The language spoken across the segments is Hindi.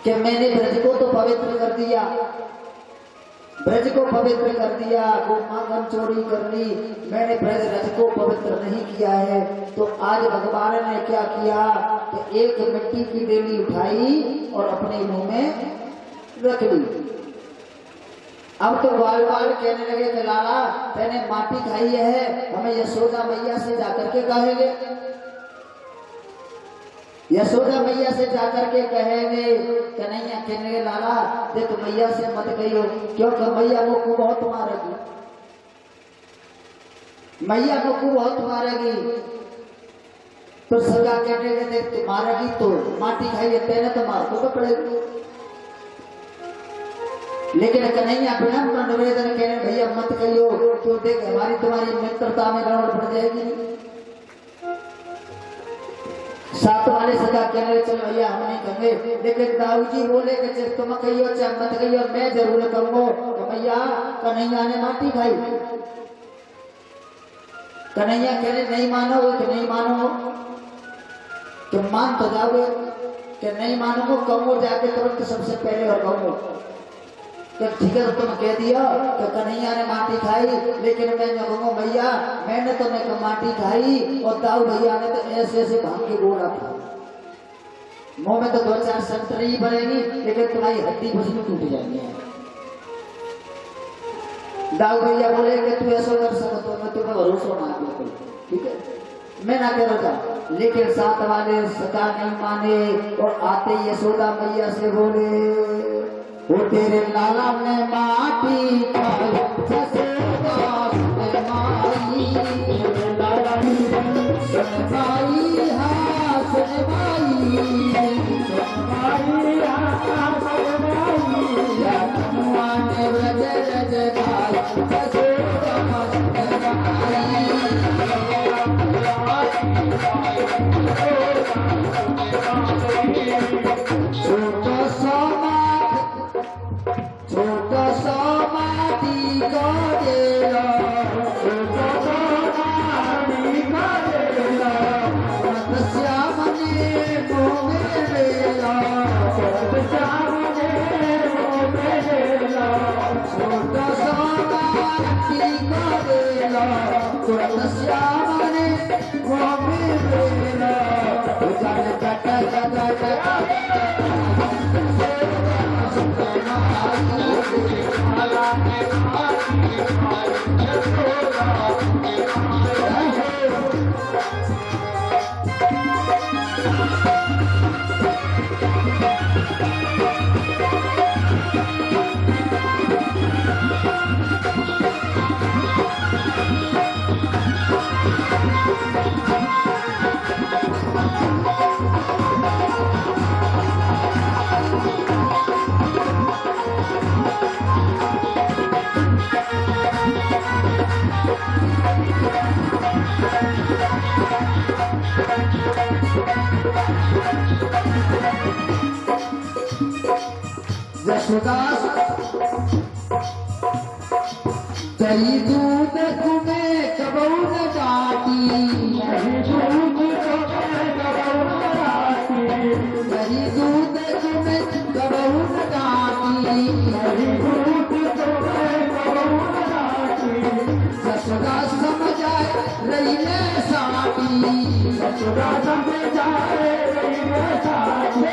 कि मैंने ब्रज को तो पवित्र कर दिया, ब्रज को पवित्र कर दिया, गोमाखन चोरी कर ली, मैंने ब्रज रज को पवित्र नहीं किया है। तो आज भगवान ने क्या किया कि एक मिट्टी की डेली उठाई और अपने मुंह में रख ली। अब तो बाल बाल कहने लगे कि लाला मैंने माटी खाई है, हमें यशोदा मैया से जाकर के कहेंगे, यशोदा मैया से जाकर के कहेंगे। कन्हैया कहने लाला देख मैया से मत कहियो, क्योंकि मैया को बहुत मारेगी, मैया को बहुत मारेगी। तो सगा कहने के देख तू मारेगी तो माटी खाइए तेने तो मार तो पड़ेगी। लेकिन कन्हैया विनम्र निवेदन कहने भैया मत कहियो, क्यों देख हमारी तुम्हारी मित्रता में गड़बड़ पड़ जाएगी। साथ वाले सगा कहने चल भैया हम नहीं कहेंगे, लेकिन दाऊजी बोले कि तुम कहियो चाहे मत कहियो मैं जरूर कहूँगा तो भैया कन्हैया ने माटी खाई। कन्हैया कहने नहीं मानोगे कि नहीं मानो, तुम मान तो जाओगे कि नहीं मानोगे, कहूँ जाके तुरंत सबसे पहले और कहूँ ठीक है। तुम कह दिया कि कन्हैया ने माटी खाई, लेकिन मैं कहूँगा भैया मैंने तो मैं माटी खाई और दाऊ भैया ने तो ऐसे ऐसे भांग के गोला था, मुंह में तो 2-4 संतरी बनेगी लेकिन तुम्हारी हड्डी भुजनी टूट जाएंगी। दाऊ भैया बोले कि तू ऐसा कर सकते, मैं तुम्हें भरोसा ना बिल्कुल ठीक है, मैं ना कह रहा। लेकिन साथ वाले सका नहीं माने और आते यशोदा मैया से बोले वो तेरे लाला ने माटी खाई, यशोदा सुन माई, लाला सुन माई, हाँ सुन माई, सुन माई, हाँ सुन माई, हनुमान रज रज गाय, यशोदा सुन माई। छोटा सा माटी का डेरा, छोटा सा माटी का डेरा, श्याम ने मोह मेरा, श्याम ने मोह मेरा, छोटा सा माटी का डेरा, श्याम ने मोह मेरा, जल जट यशोदास दही दूध तुम्हें कबू न डाटी, दही दूध तुम्हें कबू न डाटी, यशोदा समझ आए रही में साटी, यशोदा समझ आए रही में साटी,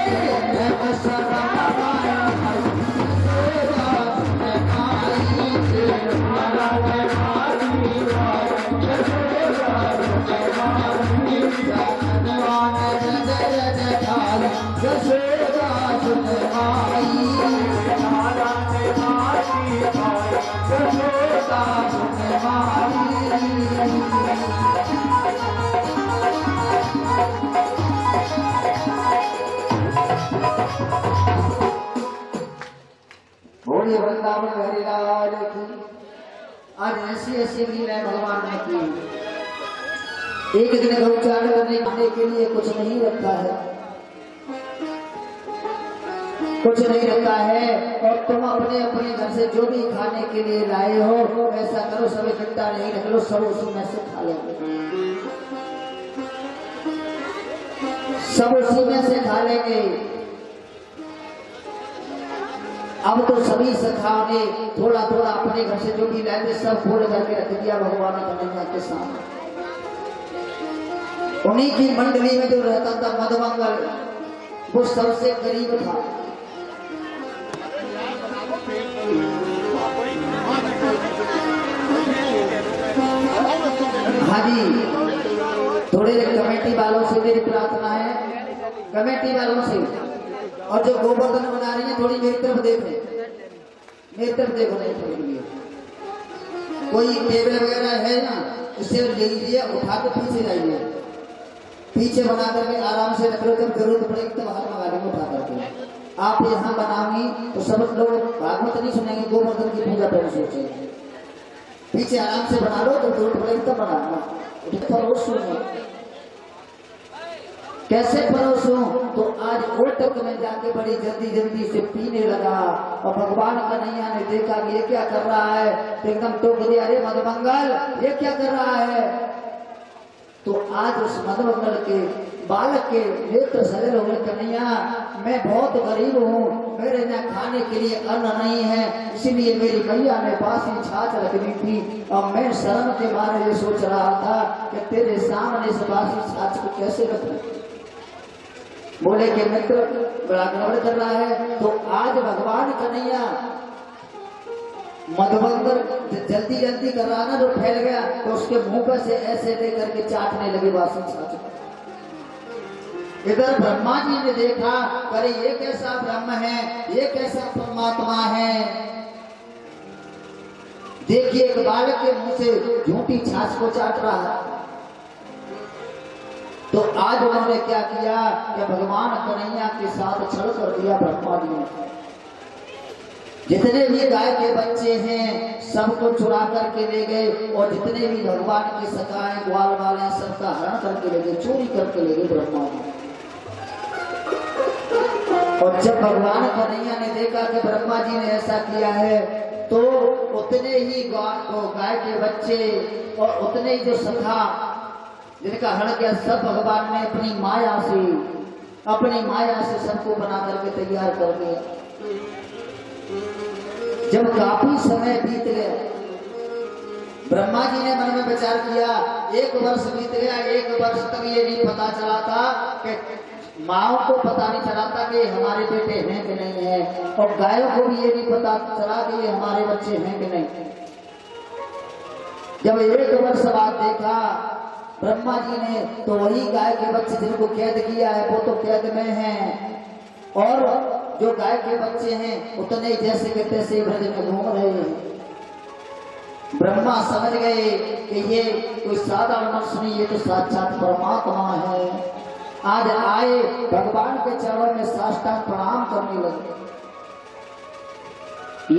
वृंदावन हरिलाल की। आज ऐसी ऐसी लीलाएं भगवान ने की। एक दिन गौचारण करने खाने के लिए कुछ नहीं रखा है, कुछ नहीं रखा है, और तुम अपने अपने घर से जो भी खाने के लिए लाए हो ऐसा करो, सब इकट्ठा नहीं रख लो, सब उसी में से खा लेंगे, सब उसी में से खा लेंगे। अब तो सभी सखाओं ने थोड़ा थोड़ा अपने घर से जो भी लाए सब खोल करके रख दिया भगवान कन्हैया के सामने। उन्हीं की मंडली में जो रहता था मधुमंगल, वो सबसे गरीब था। हाँ जी, थोड़े कमेटी वालों से मेरी प्रार्थना है, कमेटी वालों से, और जो गोवर्धन बना रही है थोड़ी मेरी तरफ देखो, मेरी तरफ देखो नहीं थोड़ी। कोई टेबल वगैरह है ना, इसे ले लीजिए, उठा के पीछे जाइए, पीछे बना करके आराम से रख लो, जब जरूरत पड़ेगी तो बाहर मंगा लेंगे उठा करके। आप यहाँ बनाओगी तो सब लोग भागवत नहीं सुनेंगे, गोवर्धन की पूजा करने सोचेंगे। पीछे आराम से बना लो, तो जरूरत पड़ेगी तब बनाना। परोसू कैसे परोसू? तो आज ओटक में जाके बड़ी जल्दी जल्दी से पीने लगा, और भगवान कन्हैया ने देखा कि ये क्या कर रहा है, तो एकदम टोक दिया, अरे मधुमंगल ये क्या कर रहा है? तो आज उस मधुमंगल के बालक के नेत्र सजल हो गए, कन्हैया मैं बहुत गरीब हूँ, मेरे यहाँ खाने के लिए अन्न नहीं है, इसीलिए मेरी मैया ने बासी छाछ रखनी थी, और मैं शर्म के मारे ये सोच रहा था कि तेरे सामने से बासी छाछ को कैसे रखूं। बोले कि मित्र बड़ा गड़बड़ कर रहा है। तो आज भगवान कन्हैया मधुमंगल जल्दी जल्दी कर रहा ना, जो फैल गया, तो उसके मुंह पर से ऐसे लेकर के चाटने लगे बासी छाछ। इधर ब्रह्मा जी ने देखा, अरे ये कैसा ब्रह्म है, ये कैसा परमात्मा है। देखिए एक बालक के मुंह से झूठी छाछ को चाट रहा है। तो आज उन्होंने क्या किया कि भगवान कन्हैया के साथ छल कर दिया ब्रह्मा जी ने। जितने भी गाय के बच्चे हैं सबको चुरा करके ले गए, और जितने भी भगवान के सखाए ग्वाल वाले सबका हरण करके ले गए, चोरी करके ले गए ब्रह्मा जी। और जब भगवान कन्हैया ने देखा कि ब्रह्मा जी ने ऐसा किया है, तो उतने ही गाय के बच्चे और उतने ही जो सखा जिनका हरण किया, सब भगवान ने अपनी माया से सबको बना करके तैयार कर दिया। जब काफी समय बीत गया, ब्रह्मा जी ने मन में विचार किया, 1 वर्ष बीत गया, 1 वर्ष तक ये नहीं पता चला था कि माओ को पता नहीं चला था कि हमारे बेटे हैं कि नहीं है, और गायों को भी ये नहीं पता चला कि ये हमारे बच्चे हैं कि नहीं। जब 1 वर्ष बाद देखा ब्रह्मा जी ने, तो वही गाय के बच्चे जिनको कैद किया है वो तो कैद में हैं, और जो गाय के बच्चे हैं उतने जैसे के तैसे ब्रज में घूम रहे हैं। ब्रह्मा समझ गए कि ये कोई साधारण मनुष्य नहीं, ये तो साक्षात परमात्मा है। आज आए भगवान के चरणों में साष्टांग प्रणाम करने लगे।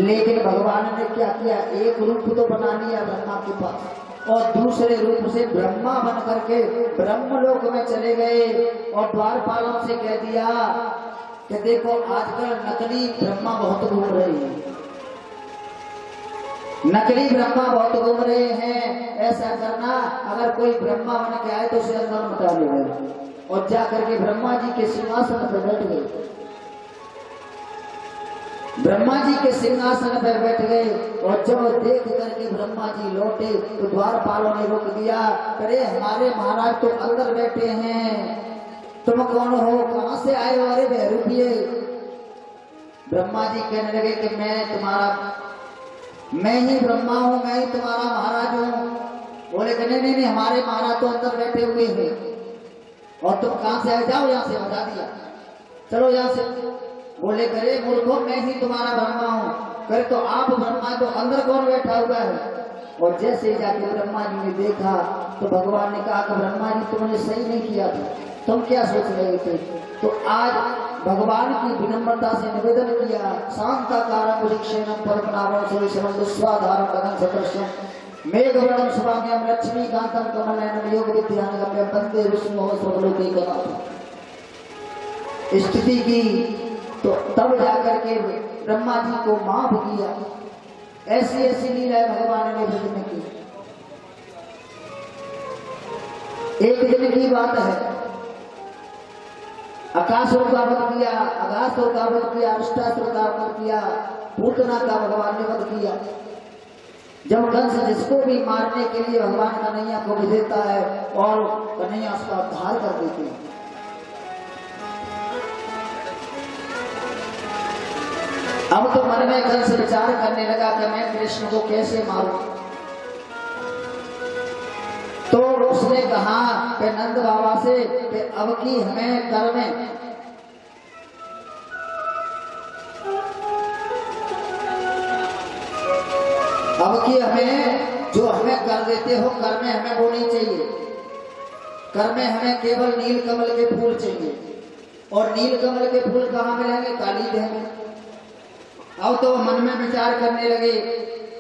लेकिन भगवान ने क्या किया, एक रूप तो बना लिया ब्रह्मा के पास, और दूसरे रूप से ब्रह्मा बन करके ब्रह्मलोक में चले गए, और द्वारपालों से कह दिया कि देखो आजकल नकली ब्रह्मा बहुत घूम रहे हैं, नकली ब्रह्मा बहुत घूम रहे हैं। ऐसा करना, अगर कोई ब्रह्मा बन के आए तो उसे अंदर मटा लेगा। और जा करके ब्रह्मा जी के सिंहासन पर बैठ गए। ब्रह्मा जी के सिंहासन पर बैठ गए, और जब देख करके ब्रह्मा जी लौटे तो द्वारपालों ने रोक दिया, अरे हमारे महाराज तो अंदर बैठे हैं, तुम कौन हो, कहां से आए हो? अरे बहरूपिए। ब्रह्मा जी कहने लगे कि मैं ही ब्रह्मा हूं, मैं ही तुम्हारा महाराज हूं। बोले कि नहीं, हमारे महाराज तो अंदर बैठे हुए हैं, और तुम कहां से आए? जाओ यहाँ से, बता दिया, चलो यहाँ से। बोले करे मूर्खों, मैं ही तुम्हारा ब्रह्मा हूँ। करे तो आप ब्रह्मा, तो अंदर कौन बैठा हुआ है? और जैसे ही जाके ब्रह्मा जी ने देखा तो भगवान ने कहा कि ब्रह्मा जी तुमने सही नहीं किया था, तुम क्या सोच रहे थे? तो आज भगवान की विनम्रता से निवेदन किया, शांताकारं पुरीक्षेणं परमनाभं सुरेशं दुस्वाधारं गगन सदृशं मेघवर्णं शुभांगं लक्ष्मीकान्तं कमलनयनं योगविद्यानिगम्यं वन्दे विष्णुं सर्वलोकैकनाथं। स्थिति की तो तब जाकर के ब्रह्मा जी को माफ किया। ऐसी ऐसी लीला भगवान ने ब्रज में की। एक दिन की बात है, अकासुर का वध किया, अगासुर का वध किया, अष्टासुर का वध किया, पूतना का भगवान ने वध किया। जब कंस जिसको भी मारने के लिए भगवान कन्हैया को भेजता है और कन्हैया उसका उद्धार कर देते हैं। अब तो मन में कंस विचार करने लगा कि मैं कृष्ण को कैसे मारूं। तो उसने कहा कि नंद बाबा से कि अब की हमें कर में अब की हमें जो हमें कर देते हो कर में हमें वो नहीं चाहिए। कर में हमें केवल नील कमल के फूल चाहिए और नील कमल के फूल कहाँ मिलेंगे? काली देह में। अब तो मन में विचार करने लगे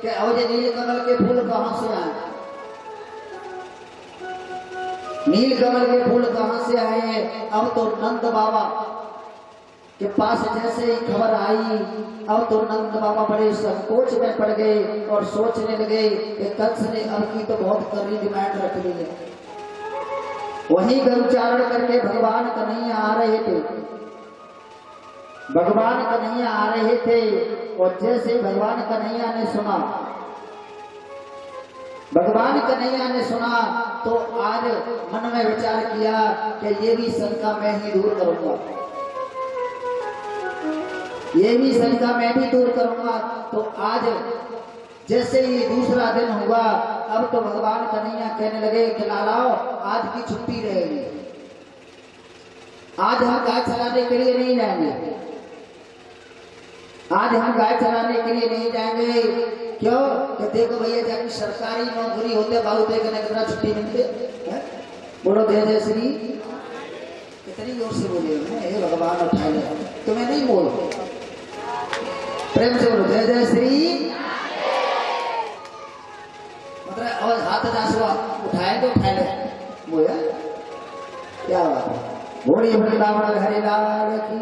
कि अब ये नील कमल के फूल कहाँ से आए, नील कमल के फूल कहाँ से आए हैं। अब तो नंद बाबा के पास जैसे ही खबर आई, अब तो नंद बाबा बड़े संकोच में पड़ गए और सोचने लगे कि कंस ने अब की तो बहुत कड़ी डिमांड रख ली है। वहीं गरुचारण करके भगवान कन्हैया आ रहे थे, भगवान कन्हैया आ रहे थे और जैसे भगवान कन्हैया ने सुना, भगवान कन्हैया ने सुना तो आज मन में विचार किया कि ये भी शंका मैं ही दूर करूंगा, ये भी शंका मैं भी दूर करूंगा। तो आज जैसे ही दूसरा दिन हुआ, अब तो भगवान कन्हैया कहने लगे कि लालाओ आज की छुट्टी रहेगी, आज हम गाय चराने के लिए नहीं जाएंगे, आज हम गाय चराने के लिए नहीं जाएंगे। क्यों? कि देखो भैया जब सरकारी नौकरी होते बाबू देखने कितना छुट्टी मिलते है? बोलो जय जय श्री, कितनी जोर से बोले हे भगवान उठाए ले, तुम्हें नहीं बोलो, प्रेम से बोलो जय जय श्री। मतलब और हाथ दासवा उठाए तो उठाए ले बोया, क्या बात है। बोली बोली बाबा हरिलाल की।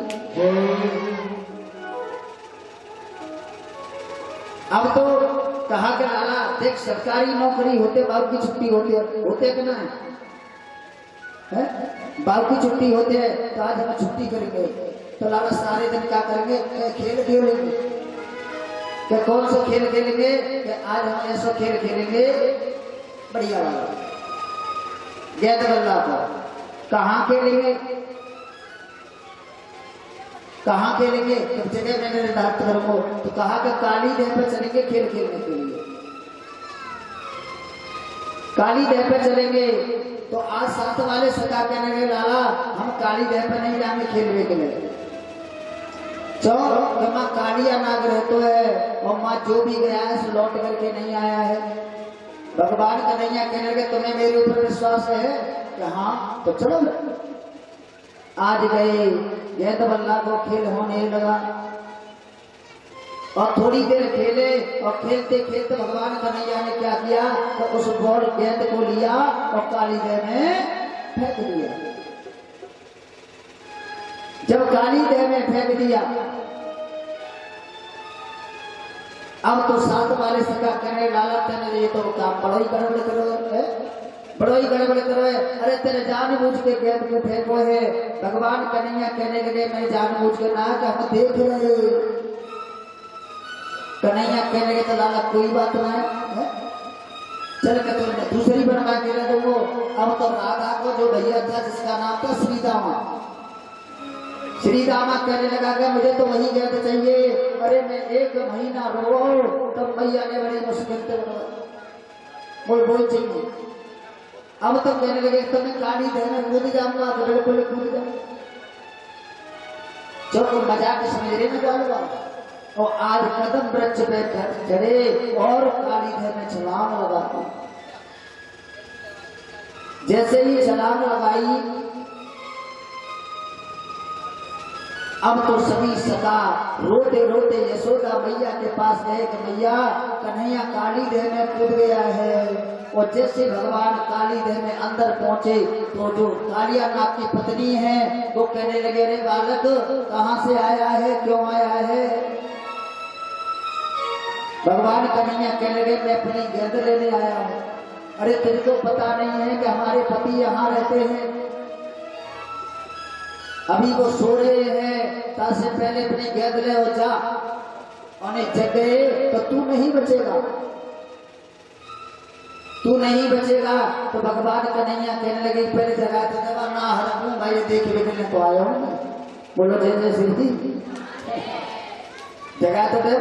अब तो कहा कि लाला देख सरकारी नौकरी होते बाप की छुट्टी होते कि ना है? बाप की छुट्टी होते है तो आज हम छुट्टी करेंगे। तो लाला सारे दिन क्या करेंगे? खेल खेलेंगे। क्या कौन सा खेल खेलेंगे? कि आज हम ऐसा खेल खेलेंगे बढ़िया वाला गेंद बल्ला का। कहाँ खेलेंगे? कहाँ खेलेंगे? जब जगह मैंने निर्धारित करूंगा तो कहा कि काली देह पर चलेंगे खेल खेलने के लिए, काली देह पर चलेंगे। तो आज साथ वाले सका कहने लगे लाला हम काली देह पर नहीं जाएंगे खेलने के लिए। चलो माँ कालिया नाग रहते है और माँ जो भी गया है सो लौट करके नहीं आया है। भगवान कन्हैया कहने लगे तुम्हें मेरे ऊपर विश्वास है कि हाँ तो चलो। आज गए, गेंद बल्ला को खेल होने लगा और थोड़ी देर खेले और खेलते खेलते भगवान कन्हैया ने क्या किया तो उस बॉल गेंद को लिया और काली देह में फेंक दिया। जब काली देह में फेंक दिया, अब तो साथ वाले सका कहने लाला तेने ये तो काम बड़ा ही गड़बड़ करो, बड़ो ही गड़बड़ करो है। अरे तेरे जानबूझ के गेंद को फेंको है। भगवान कन्हैया कहने लगे मैं जानबूझ के ना कि हम देख रहे। कन्हैया कहने लगे तो लाला कोई बात ना है, चल के तो दूसरी बनवा के ले दो। अब तो राधा को जो भैया था जिसका नाम था श्रीदामा, श्रीदामा कहने लगा कि मुझे तो वही गेंद चाहिए। अरे मैं 1 महीना रो तब भैया ने बड़ी मुश्किल से बोल चाहिए। अब तो कहने लगे तो मैं काली देह में कूद जाऊंगा तो बिल्कुल कूद जाऊंगा। चलो मजाक समझ रहे ना जाऊंगा। और आज कदम वृक्ष पे चढ़े और काली देह में छलांग लगाती। जैसे ही छलांग लगाई, अब तो सभी सका रोते रोते यशोदा मैया के पास गए कि मैया कन्हैया काली देह में कूद गया है। और जैसे भगवान काली देह में अंदर पहुंचे तो जो कालिया नाग की पत्नी है वो कहने लगे रे बालक कहाँ से आया है, क्यों आया है? भगवान कन्हैया कहने लगे मैं अपनी गेंद लेने आया हूँ। अरे तुझको पता नहीं है कि हमारे पति यहाँ रहते हैं? अभी वो सो रहे हैं, तासे पहले अपनी गैदले हो जा और जग गए तो तू नहीं बचेगा, तू नहीं बचेगा। तो भगवान कन्हैया कहने लगे पहले जगा तो दवा ना हरकू भाई देख लेने तो आया हूं। बोलो जय जय श्री जी, जगा तो दे।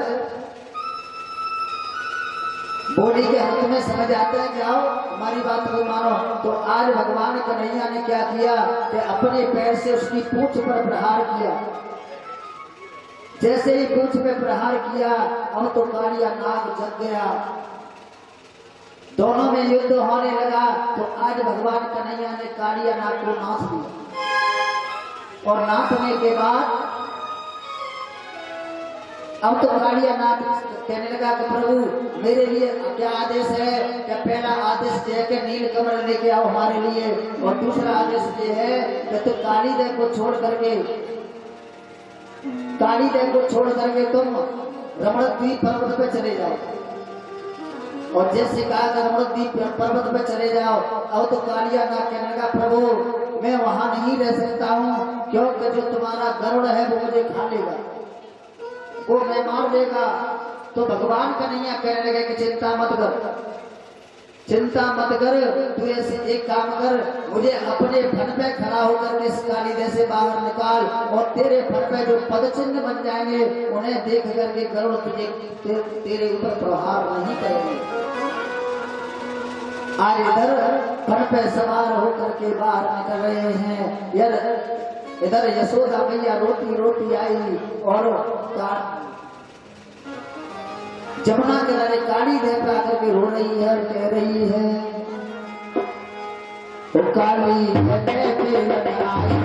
बोली के हाथ में समझ आते हैं कि आओ हमारी बात को मानो। तो आज भगवान कन्हैया ने क्या किया कि अपने पैर से उसकी पूंछ पर प्रहार किया। जैसे ही पूंछ पे प्रहार किया अब तो कालिया नाग जग गया, दोनों में युद्ध होने लगा। तो आज भगवान कन्हैया ने कालिया नाग को नाथ दिया और नाथने के बाद अब तो कालिया नाग कहने लगा कि प्रभु मेरे लिए क्या आदेश है। क्या पहला आदेश ये है कि नील कमल लेके आओ हमारे लिए, और दूसरा आदेश ये है कि तुम काली देव को छोड़ करके तुम रमणद्वीप पर्वत पे चले जाओ। और जैसे कहा कि रमणद्वीप पर्वत पे चले जाओ। अब तो कालिया नाग कहने लगा प्रभु मैं वहां नहीं रह सकता हूँ, क्योंकि जो तुम्हारा गरुड़ है वो मुझे खा लेगा, वो मैं मार देगा। तो भगवान कन्हैया कहने लगे कि चिंता मत कर, तू ऐसे एक काम कर, मुझे अपने फन पे खड़ा होकर इस कालिदे से बाहर निकाल, और तेरे फन पे जो पद चिन्ह बन जाएंगे उन्हें देख करके गरुड़ तुझे तेरे ऊपर प्रहार नहीं करेंगे। आज इधर फन पे सवार होकर के बाहर निकल रहे हैं। इधर यशोदा मैया रोती रोती आई और जमुना किनारे काली देव आकर के रो रही है और कह रही है तो काली आयो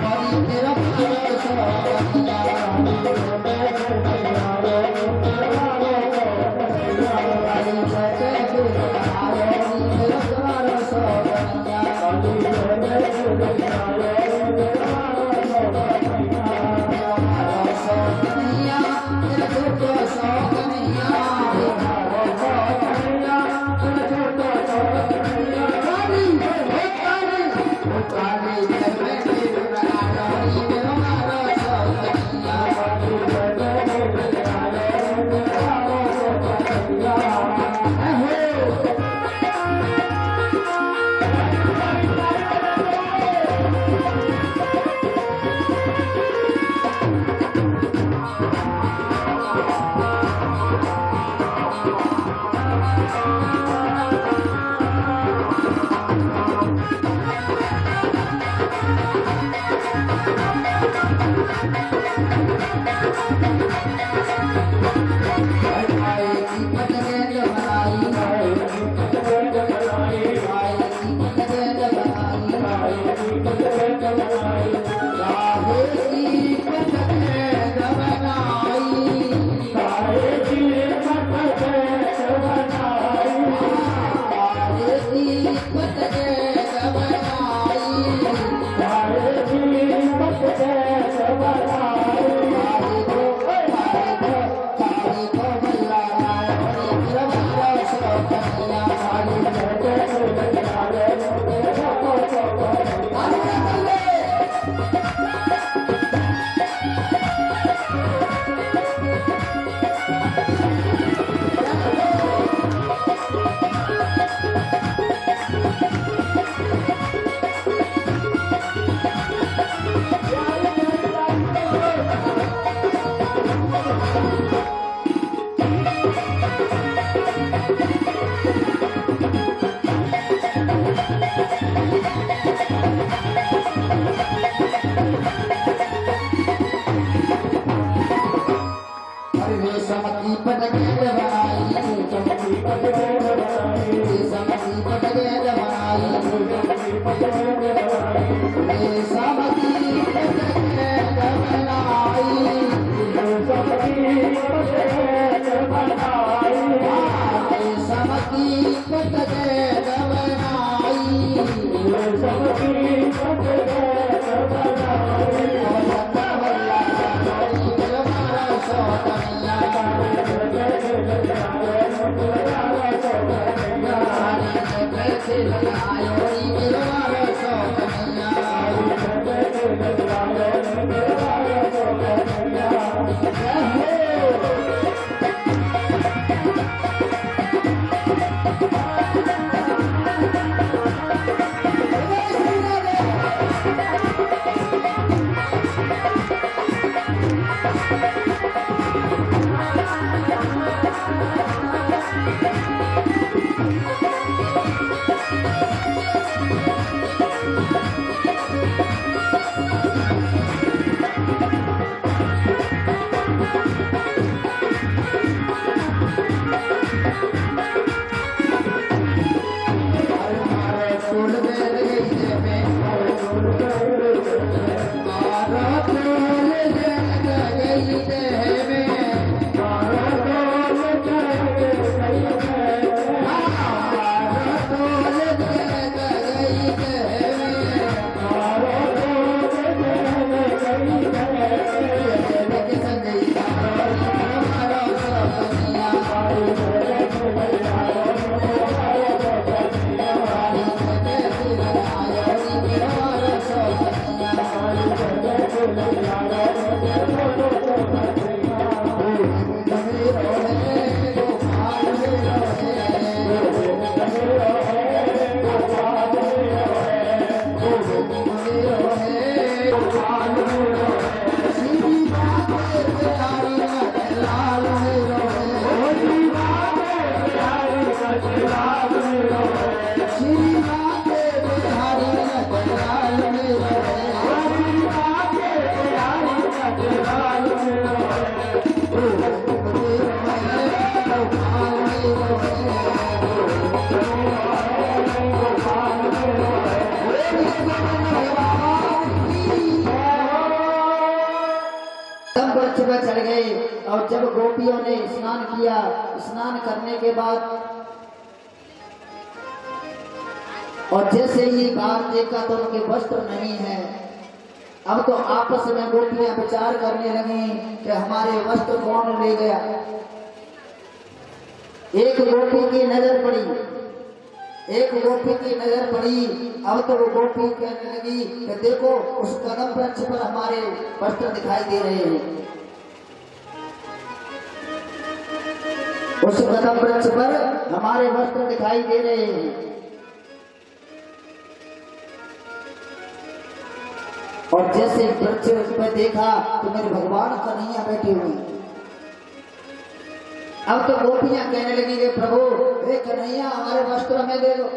कदम वृक्ष पर चढ़ गए। और जब गोपियों ने स्नान किया, स्नान करने के बाद और जैसे ही बाहर देखा तो उनके वस्त्र नहीं है। अब तो आपस में गोपियां विचार करने लगी कि हमारे वस्त्र कौन ले गया। एक गोपी की नजर पड़ी, एक गोपी की नजर पड़ी। अब तो वो गोपी कहने लगी कि देखो उस कदम वृक्ष पर हमारे वस्त्र दिखाई दे रहे हैं, उस कदम वृक्ष पर हमारे वस्त्र दिखाई दे रहे हैं। और जैसे वृक्ष पर देखा तो मेरे भगवान कन्हैया बैठे हुए। अब तो गोपियां कहने लगी कि प्रभु हे कन्हैया हमारे वस्त्र हमें दे दो।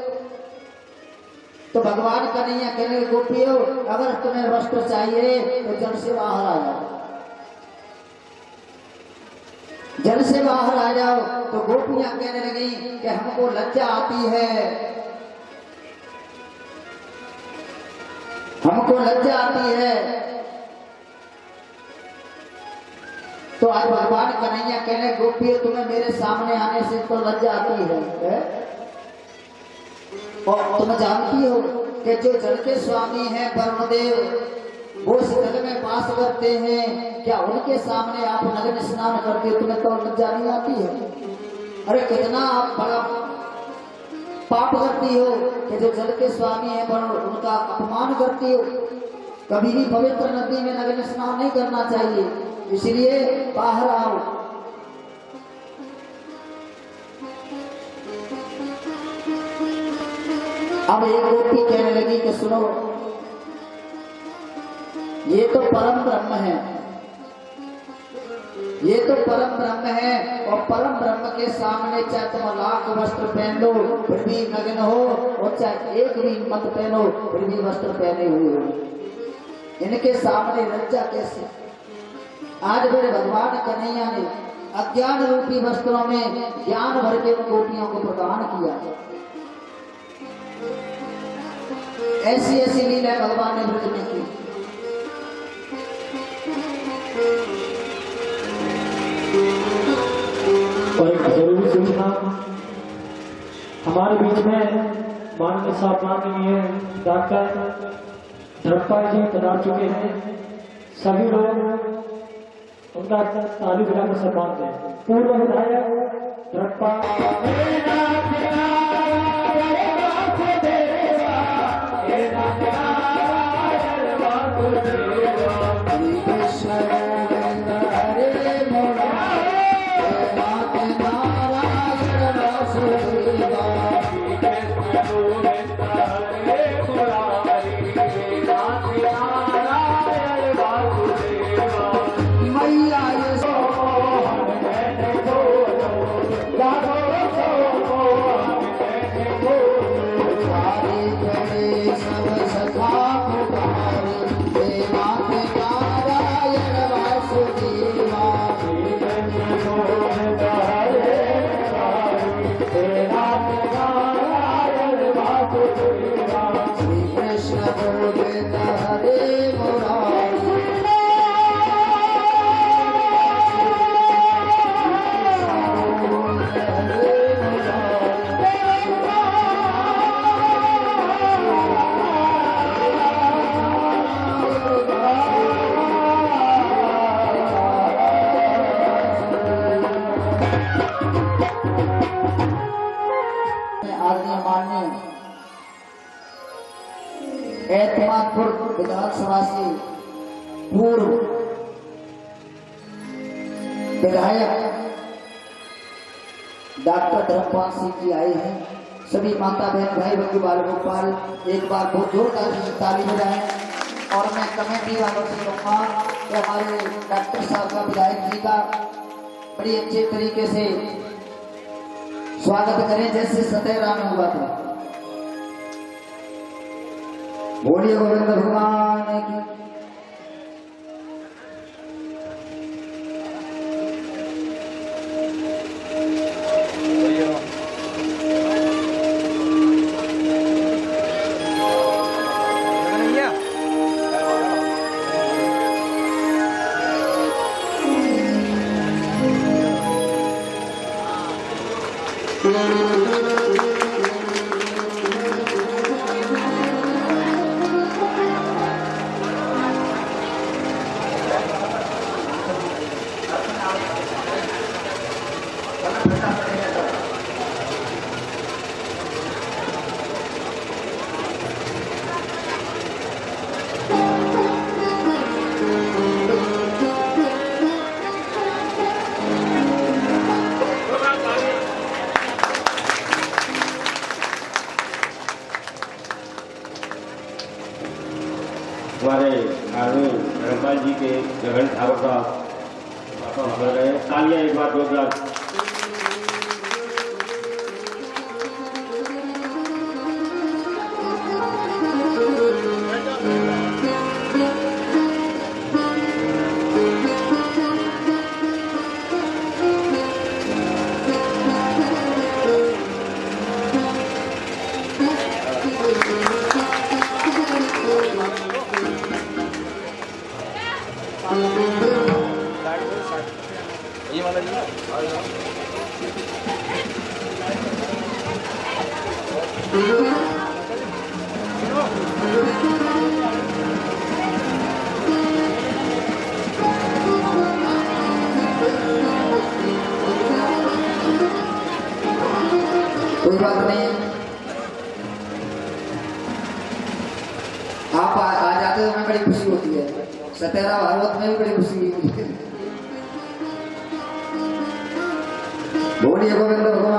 तो भगवान कन्हैया कहने लगे गोपियों अगर तुम्हें वस्त्र चाहिए तो जल से बाहर आ जाओ, जल से बाहर आ जाओ। तो गोपियां कहने लगी कि हमको लज्जा आती है, हमको लज्जा आती है। तो आज भगवान कन्हैया कहने गोपियों तुम्हें मेरे सामने आने से तो लज्जा आती है? और तुम जानती हो कि जो जल के स्वामी हैं वरुणदेव वो इस जल में वास करते हैं, क्या उनके सामने आप नग्न स्नान करते हो तुम्हें तो लज्जा नहीं आती है? अरे कितना आप बड़ा पाप करती हो कि जो जल के स्वामी है उनका अपमान करती हो। कभी भी पवित्र नदी में नग्न स्नान नहीं करना चाहिए, इसलिए बाहर आओ। अब एक गोपी कहने लगी कि सुनो ये तो परम ब्रह्म है, ये तो परम ब्रह्म है। और परम ब्रह्म के सामने चाहे तुम लाख वस्त्र पहन लो फिर भी नग्न हो, और चाहे एक भी मत पहनो फिर भी वस्त्र पहने हुए हो। इनके सामने लज्जा कैसे? आज मेरे भगवान कन्हैया ने अज्ञान रूपी वस्त्रों में ज्ञान भर के उन गोपियों को प्रदान किया। ऐसी ऐसी लीला भगवान ने ब्रज में की। और एक जरूरी सूचना, हमारे बीच में माननीय साहब माननीय डॉक्टर धर्मपाल जी पधार चुके हैं। सभी लोग उनका ताली बजाकर सम्मान दें। पूर्व विधायक धर्मपाल एतमादपुर विधानसभा से पूर्व विधायक डॉक्टर धर्मपाल सिंह जी आए हैं। सभी माता बहन भाई बंधु बाल गोपाल एक बार बहुत जोरदार ताली बजाएं। और मैं कमेटी वालों से कहूँगा कि हमारे डॉक्टर साहब का विधायक जी का बड़ी अच्छे तरीके से स्वागत करें जैसे सतेरा में हुआ था। बोलिए गोविंद भगवान की। का तालियां एक बार जोरदार। कोई बात नहीं, आप आ जाते हो, हमें बड़ी खुशी होती है। सतेरा भागवत में भी बड़ी खुशी हुई मुझे। बोलिए गोविंद भगवान